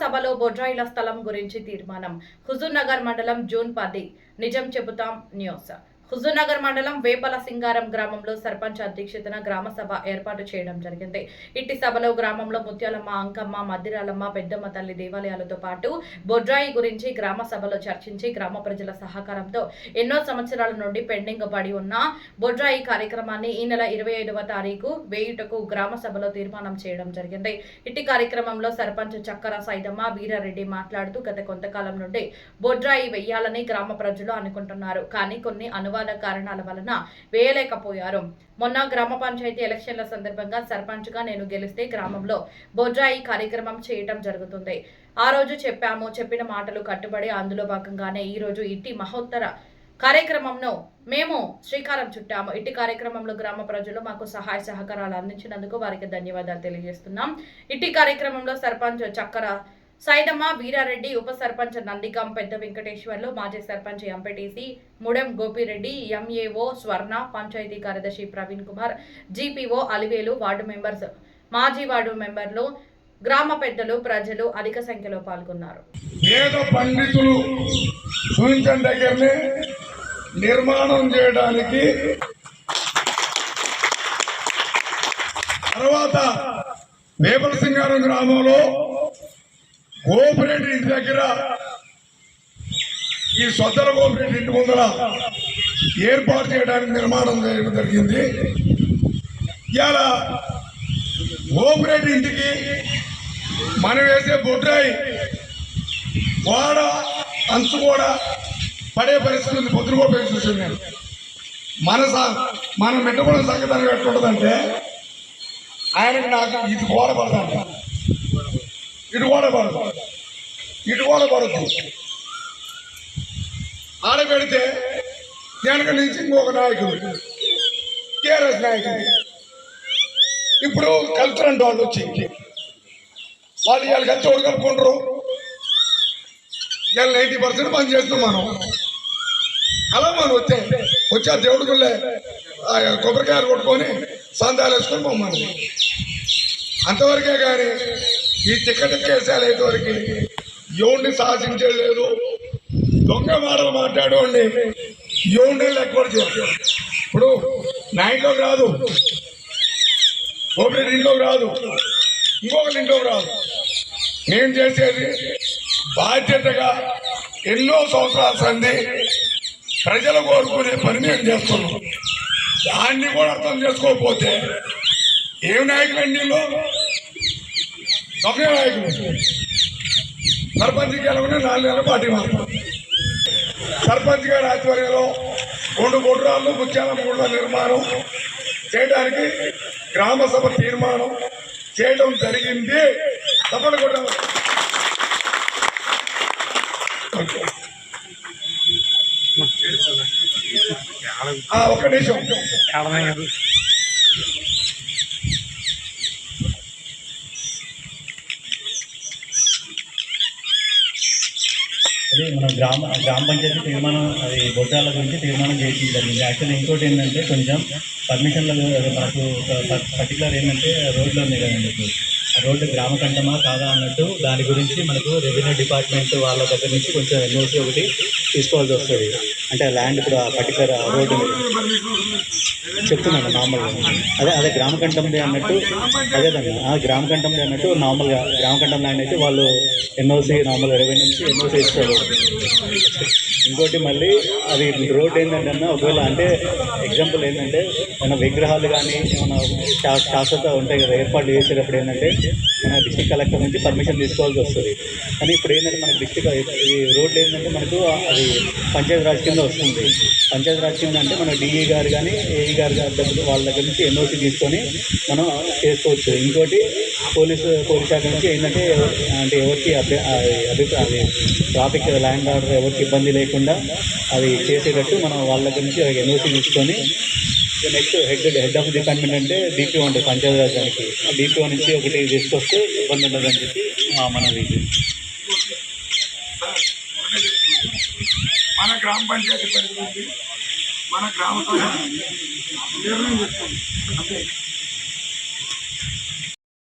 సభలో బొడ్రాయిల స్థలం గురించి తీర్మానం. హుజూర్నగర్ మండలం జూన్ 10 నిజం చెబుతాం న్యూస్. హుజూర్నగర్ మండలం వేపల సింగారం గ్రామంలో సర్పంచ్ అధ్యక్షతన గ్రామ సభ ఏర్పాటు చేయడం జరిగింది. ఇట్టి సభలో గ్రామంలో ముత్యాలమ్మ, అంకమ్మ, మద్దిరాలమ్మ, పెద్దమ్మ తల్లి దేవాలయాలతో పాటు బొడ్రాయి గురించి గ్రామ సభలో చర్చించి గ్రామ ప్రజల సహకారంతో ఎన్నో సంవత్సరాల నుండి పెండింగ్ పడి ఉన్న బొడ్రాయి కార్యక్రమాన్ని ఈ నెల 25వ తారీఖు వేయుటకు గ్రామ సభలో తీర్మానం చేయడం జరిగింది. ఇట్టి కార్యక్రమంలో సర్పంచ్ చక్కర సైదమ్మ వీరారెడ్డి మాట్లాడుతూ గత కొంతకాలం నుండి బొడ్రాయి వెయ్యాలని గ్రామ ప్రజలు అనుకుంటున్నారు. కానీ కొన్ని కారణాల వలన వేయలేకపోయారు. మొన్న గ్రామ పంచాయతీ ఎలక్షన్ల సందర్భంగా సర్పంచ్ గా నేను గెలిస్తే గ్రామంలో బొడ్రాయి కార్యక్రమం చేయటం జరుగుతుంది. ఆ రోజు చెప్పిన మాటలు కట్టుబడి అందులో భాగంగానే ఈ రోజు ఇట్టి మహోత్తర కార్యక్రమంను మేము శ్రీకారం చుట్టాము. ఇట్టి కార్యక్రమంలో గ్రామ ప్రజలు మాకు సహాయ సహకారాలు అందించినందుకు వారికి ధన్యవాదాలు తెలియజేస్తున్నాం. ఇట్టి కార్యక్రమంలో సర్పంచ్ చక్కర సైదమ్మ వీరారెడ్డి, ఉప సర్పంచ్ నందిగం పెద్ద వెంకటేశ్వర్లు, మాజీ సర్పంచ్ ఎంపీటీసీ ముడెం గోపిరెడ్డి, ఎంఏఓ స్వర్ణ, పంచాయతీ కార్యదర్శి Praveen Kumar, GPO Alivelu, ward members, మాజీ వార్డు మెంబర్లు, గ్రామ పెద్దలు, ప్రజలు అధిక సంఖ్యలో పాల్గొన్నారు. వేద పండితులు సూచించిన దగ్గరనే నిర్మాణం చేయడానికి తర్వాత వేపల సింగారం గ్రామంలో కోఆపరేటివ్ ఇంటి దగ్గర ఈ సొద్దల కోఆపరేటివ్ ఇంటి ముందర ఏర్పాటు చేయడానికి నిర్మాణం చేయడం జరిగింది. ఇవాళ కోఆపరేటివ్ ఇంటికి మనం వేసే బొడ్రాయి వాడ అంచు కూడా పడే పరిస్థితి ఉంది. పొద్దున కూడా చూసాను నేను. మనం మెట్టుకున్న సంగతి ఎట్లుంటుందంటే ఆయనకి నాకు ఇది గోడ పడతాను, ఇటు కూడా పడదు, ఇటు కూడా పడదు. ఆడపెడితే వెనక నుంచి ఇంకొక నాయకుడు, టీఆర్ఎస్ నాయకుడు, ఇప్పుడు కల్చర్ వాళ్ళు వచ్చి వాళ్ళు ఇవాళ కలిసి ఒకటి కలుపుకుంటారు. ఇవాళ 90% పని చేస్తున్నాం మనం. అలా మనం వచ్చి ఆ దేవుడి గుళ్ళే కొబ్బరికాయలు కొట్టుకొని సందాలు వేసుకొని పోమ్మని. అంతవరకే కానీ ఈ టికెట్ కేసాలు అయ్యేవరకు ఎవరిని శాసించేది లేదు. దొంగ మాటలు మాట్లాడేవాడిని ఎవరిని లెక్క చేస్తారు. ఇప్పుడు నా ఇంట్లోకి రాదు, ఒకరి ఇంట్లోకి రాదు, ఇంకొకరి ఇంట్లోకి రాదు. నేను చేసేది బాధ్యతగా ఎన్నో సంవత్సరాల సంది ప్రజలు కోరుకునే పని నేను చేస్తున్నాను. దాన్ని కూడా అర్థం చేసుకోకపోతే ఏం నాయకులండి దొంగ నాయకులు. సర్పంచ్ గెలవని 4 నెలల పార్టీ మాత్రం. సర్పంచ్ గారి ఆధ్వర్యంలో 2 బొడ్రాళ్ళు ముత్యాలమ్మ గుళ్ళ నిర్మాణం చేయడానికి గ్రామ సభ తీర్మానం చేయడం జరిగింది. తప్పని కూడా ఒక్క నిమిషం. మన గ్రామ పంచాయతీ తీర్మానం అది బొడ్రాల గురించి తీర్మానం చేయడం జరిగింది. యాక్చువల్లీ ఇంకోటి ఏంటంటే కొంచెం పర్మిషన్లు మనకు పర్టికులర్ ఏంటంటే రోడ్లు ఉన్నాయి కదండి. రోడ్డు గ్రామ కంఠమా కాదా అన్నట్టు దాని గురించి మనకు రెవెన్యూ డిపార్ట్మెంట్ వాళ్ళ దగ్గర నుంచి కొంచెం ఎన్ఓసి ఒకటి తీసుకోవాల్సి వస్తుంది. అంటే ల్యాండ్ ఇప్పుడు ఆ పర్టికులర్ రోడ్డు చెప్తున్నాను నార్మల్గా అదే గ్రామ కంఠంది అన్నట్టు అదేదన్నా గ్రామ కంఠంది అన్నట్టు నార్మల్గా గ్రామ కంఠం ల్యాండ్ అయితే వాళ్ళు ఎన్ఓసి నార్మల్గా రెవెన్యూ నుంచి ఎన్ఓసి ఇస్తారు. ఇంకోటి మళ్ళీ అది రోడ్ ఏంటంటే అన్న ఒకవేళ అంటే ఎగ్జాంపుల్ ఏంటంటే మన విగ్రహాలు కానీ మన శాశ్వత ఉంటాయి కదా ఏర్పాట్లు చేసేటప్పుడు ఏంటంటే మన డిస్ట్రిక్ట్ కలెక్టర్ నుంచి పర్మిషన్ తీసుకోవాల్సి వస్తుంది. కానీ ఇప్పుడు ఏంటంటే మన డిస్ట్రిక్ట్ ఈ రోడ్లు ఏంటంటే మనకు అది పంచాయతీ రాజ్ కింద వస్తుంది. పంచాయతీ రాజ్ కింద అంటే మన డిఈ గారు కానీ ఏఈ గారు వాళ్ళ దగ్గర నుంచి ఎన్ఓసి తీసుకొని మనం చేసుకోవచ్చు. ఇంకోటి పోలీస్ శాఖ నుంచి ఏంటంటే అంటే ఎవరికి ట్రాఫిక్ ల్యాండ్ ఆర్డర్ ఎవరికి ఇబ్బంది లేకుండా అది చేసేటట్టు మనం వాళ్ళ దగ్గర నుంచి ఎన్ఓసి తీసుకొని నెక్స్ట్ హెడ్ ఆఫ్ డిపార్ట్మెంట్ అంటే డిపిఓ అంటే పంచాయతీ రాజ్ దానికి డిపిఓ నుంచి ఒకటి తీసుకొస్తే ఇబ్బంది ఉండదని చెప్పి మనది. మన గ్రామ పంచాయతీ పరిధి మన గ్రామ